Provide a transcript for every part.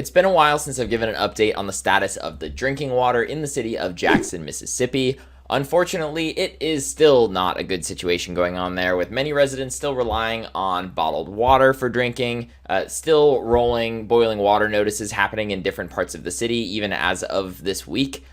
It's been a while since I've given an update on the status of the drinking water in the city of Jackson, Mississippi. Unfortunately, it is still not a good situation going on there, with many residents still relying on bottled water for drinking, still rolling boiling water notices happening in different parts of the city, even as of this week.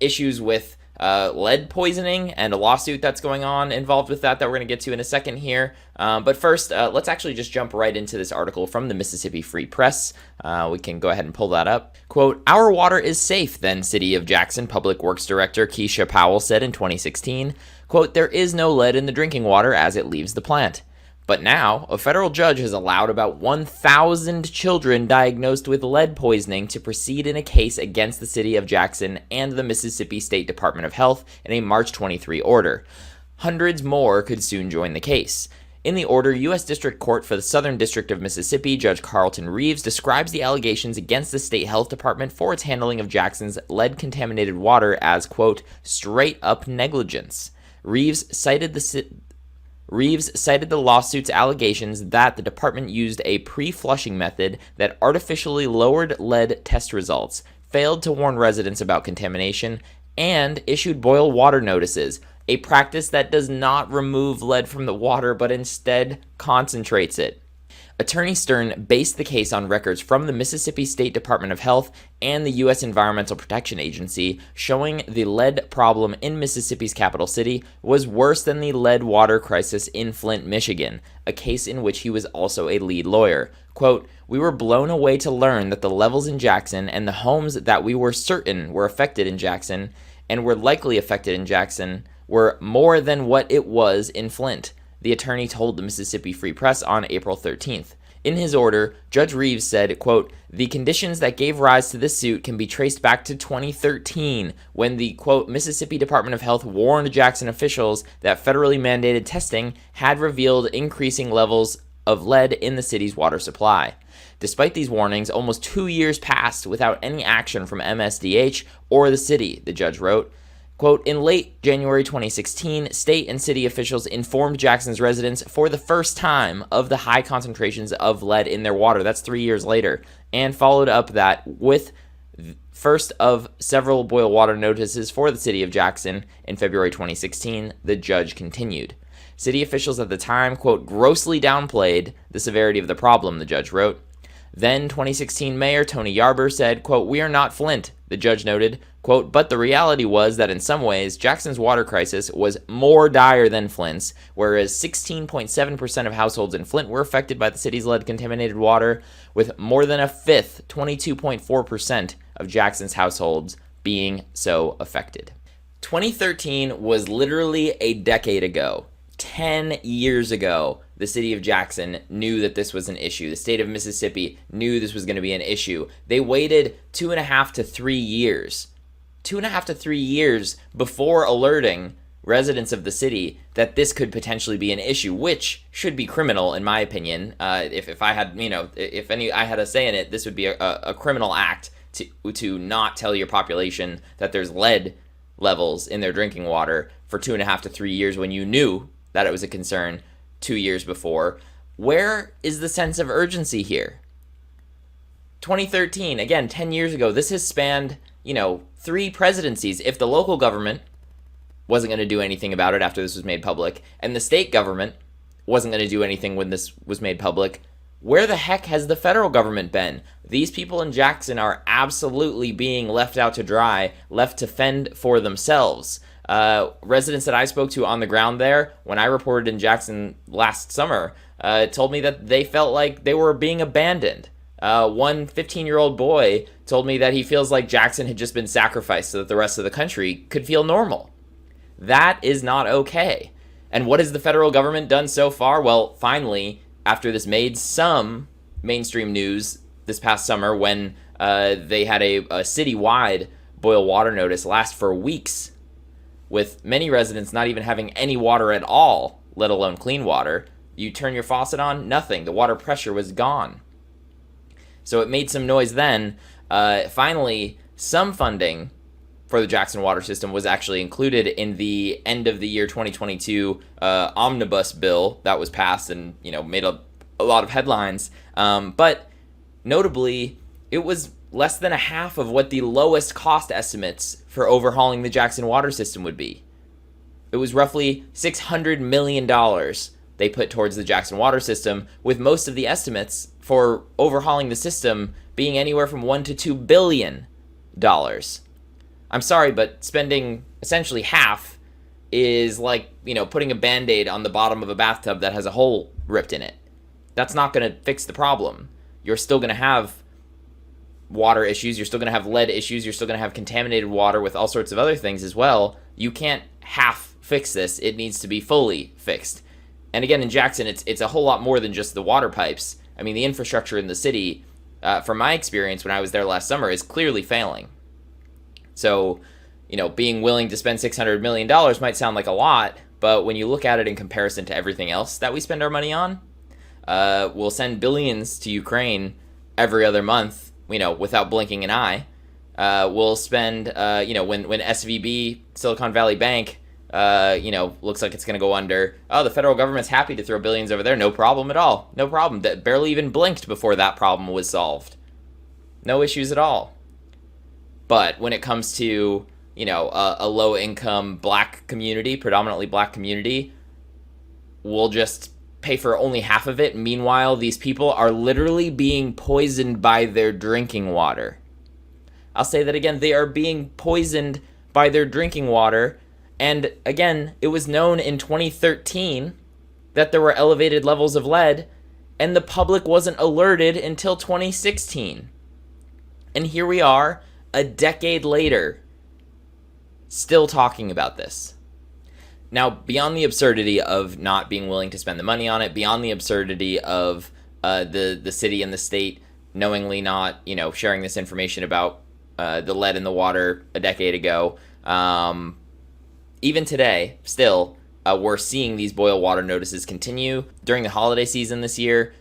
Issues with lead poisoning and a lawsuit that's going on involved with that we're going to get to in a second here. But first, let's actually just jump right into this article from the Mississippi Free Press. We can go ahead and pull that up. Quote, "Our water is safe," then City of Jackson Public Works Director Keisha Powell said in 2016. Quote, "There is no lead in the drinking water as it leaves the plant." But now, a federal judge has allowed about 1,000 children diagnosed with lead poisoning to proceed in a case against the city of Jackson and the Mississippi State Department of Health in a March 23 order. Hundreds more could soon join the case. In the order, U.S. District Court for the Southern District of Mississippi, Judge Carlton Reeves describes the allegations against the state health department for its handling of Jackson's lead-contaminated water as, quote, "straight-up negligence." Reeves cited the lawsuit's allegations that the department used a pre-flushing method that artificially lowered lead test results, failed to warn residents about contamination, and issued boil water notices, a practice that does not remove lead from the water but instead concentrates it. Attorney Stern based the case on records from the Mississippi State Department of Health and the U.S. Environmental Protection Agency showing the lead problem in Mississippi's capital city was worse than the lead water crisis in Flint, Michigan, a case in which he was also a lead lawyer. Quote, "We were blown away to learn that the levels in Jackson and the homes that we were certain were affected in Jackson and were likely affected in Jackson were more than what it was in Flint," the attorney told the Mississippi Free Press on April 13th. In his order, Judge Reeves said, quote, "The conditions that gave rise to this suit can be traced back to 2013, when the, quote, Mississippi Department of Health warned Jackson officials that federally mandated testing had revealed increasing levels of lead in the city's water supply. Despite these warnings, almost 2 years passed without any action from MSDH or the city," the judge wrote. Quote, "In late January 2016, state and city officials informed Jackson's residents for the first time of the high concentrations of lead in their water," that's 3 years later, and followed up that with first of several boil water notices for the city of Jackson in February 2016, the judge continued. City officials at the time, quote, "grossly downplayed the severity of the problem," the judge wrote. Then 2016 Mayor Tony Yarber said, quote, "We are not Flint," the judge noted, quote, "but the reality was that in some ways, Jackson's water crisis was more dire than Flint's, whereas 16.7% of households in Flint were affected by the city's lead-contaminated water, with more than a fifth, 22.4% of Jackson's households being so affected." 2013 was literally a decade ago. 10 years ago, the city of Jackson knew that this was an issue. The state of Mississippi knew this was going to be an issue. They waited 2.5 to 3 years. 2.5 to 3 years before alerting residents of the city that this could potentially be an issue, which should be criminal in my opinion. If I had, I had a say in it, this would be a criminal act to not tell your population that there's lead levels in their drinking water for 2.5 to 3 years when you knew that it was a concern 2 years before. Where is the sense of urgency here? 2013, again, 10 years ago, this has spanned, 3 presidencies. If the local government wasn't going to do anything about it after this was made public, and the state government wasn't going to do anything when this was made public, where the heck has the federal government been? These people in Jackson are absolutely being left out to dry, left to fend for themselves. Residents that I spoke to on the ground there, when I reported in Jackson last summer, told me that they felt like they were being abandoned. One 15-year-old boy told me that he feels like Jackson had just been sacrificed so that the rest of the country could feel normal. That is not okay. And what has the federal government done so far? Well, finally, after this made some mainstream news this past summer when they had a citywide boil water notice last for weeks, with many residents not even having any water at all, let alone clean water. You turn your faucet on, nothing. The water pressure was gone. So it made some noise then. Finally, some funding for the Jackson water system was actually included in the end of the year 2022 omnibus bill that was passed and made a lot of headlines. But notably, it was less than a half of what the lowest cost estimates for overhauling the Jackson water system would be. It was roughly $600 million they put towards the Jackson water system, with most of the estimates for overhauling the system being anywhere from $1 to $2 billion. I'm sorry, but spending essentially half is like, putting a Band-Aid on the bottom of a bathtub that has a hole ripped in it. That's not going to fix the problem. You're still going to have water issues. You're still going to have lead issues. You're still going to have contaminated water with all sorts of other things as well. You can't half fix this. It needs to be fully fixed. And again, in Jackson, it's a whole lot more than just the water pipes. I mean, the infrastructure in the city, from my experience when I was there last summer, is clearly failing. So, being willing to spend $600 million might sound like a lot, but when you look at it in comparison to everything else that we spend our money on, we'll send billions to Ukraine every other month, without blinking an eye. We'll spend, when SVB, Silicon Valley Bank, looks like it's going to go under. Oh, the federal government's happy to throw billions over there. No problem at all. No problem. That barely even blinked before that problem was solved. No issues at all. But when it comes to, a low-income black community, predominantly black community, we'll just pay for only half of it. Meanwhile, these people are literally being poisoned by their drinking water. I'll say that again. They are being poisoned by their drinking water. And again, it was known in 2013 that there were elevated levels of lead, and the public wasn't alerted until 2016. And here we are, a decade later, still talking about this. Now, beyond the absurdity of not being willing to spend the money on it, beyond the absurdity of the city and the state knowingly not, sharing this information about the lead in the water a decade ago, even today, still, we're seeing these boil water notices continue. During the holiday season this year,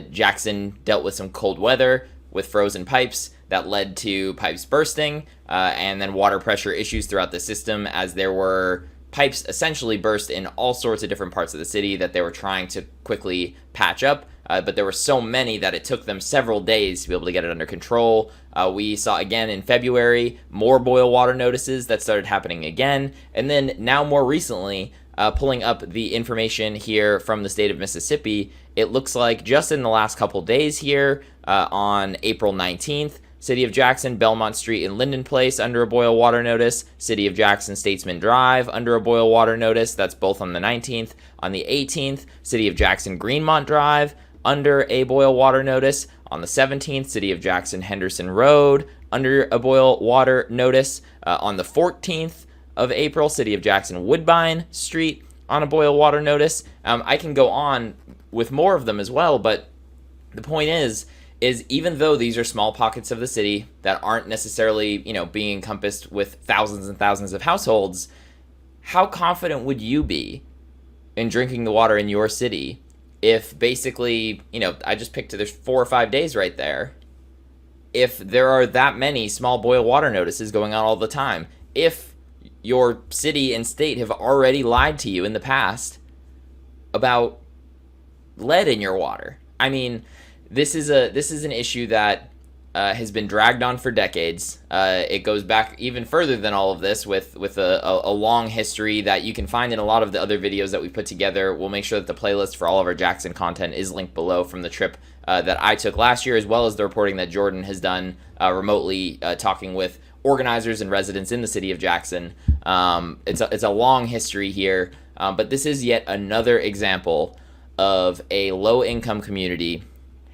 Jackson dealt with some cold weather with frozen pipes that led to pipes bursting, and then water pressure issues throughout the system, as there were pipes essentially burst in all sorts of different parts of the city that they were trying to quickly patch up. But there were so many that it took them several days to be able to get it under control. We saw again in February more boil water notices that started happening again. And then now more recently, pulling up the information here from the state of Mississippi, it looks like just in the last couple days here, on April 19th, City of Jackson, Belmont Street and Linden Place under a boil water notice. City of Jackson, Statesman Drive under a boil water notice. That's both on the 19th. On the 18th, City of Jackson, Greenmont Drive under a boil water notice. On the 17th, City of Jackson, Henderson Road under a boil water notice. On the 14th of April, City of Jackson, Woodbine Street on a boil water notice. I can go on with more of them as well, but the point is even though these are small pockets of the city that aren't necessarily, being encompassed with thousands and thousands of households, how confident would you be in drinking the water in your city if basically, I just picked there's 4 or 5 days right there, if there are that many small boil water notices going on all the time, if your city and state have already lied to you in the past about lead in your water? I mean, this is an issue that has been dragged on for decades. It goes back even further than all of this with a long history that you can find in a lot of the other videos that we put together. We'll make sure that the playlist for all of our Jackson content is linked below from the trip that I took last year, as well as the reporting that Jordan has done remotely, talking with organizers and residents in the city of Jackson. It's a long history here, but this is yet another example of a low-income community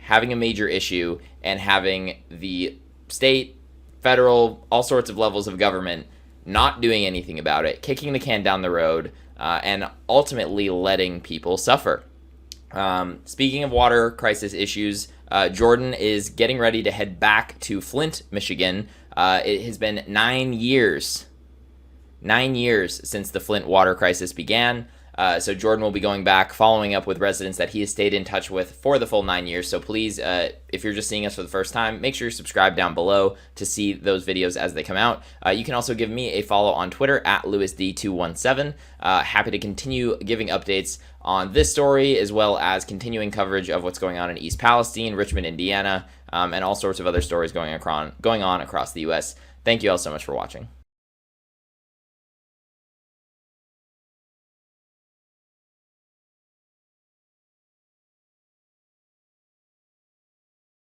having a major issue and having the state, federal, all sorts of levels of government not doing anything about it, kicking the can down the road, and ultimately letting people suffer. Speaking of water crisis issues, Jordan is getting ready to head back to Flint, Michigan. It has been 9 years since the Flint water crisis began. So Jordan will be going back, following up with residents that he has stayed in touch with for the full 9 years. So please, if you're just seeing us for the first time, make sure you're subscribed down below to see those videos as they come out. You can also give me a follow on Twitter at LewisD217. Happy to continue giving updates on this story, as well as continuing coverage of what's going on in East Palestine, Richmond, Indiana, and all sorts of other stories going on across the U.S. Thank you all so much for watching.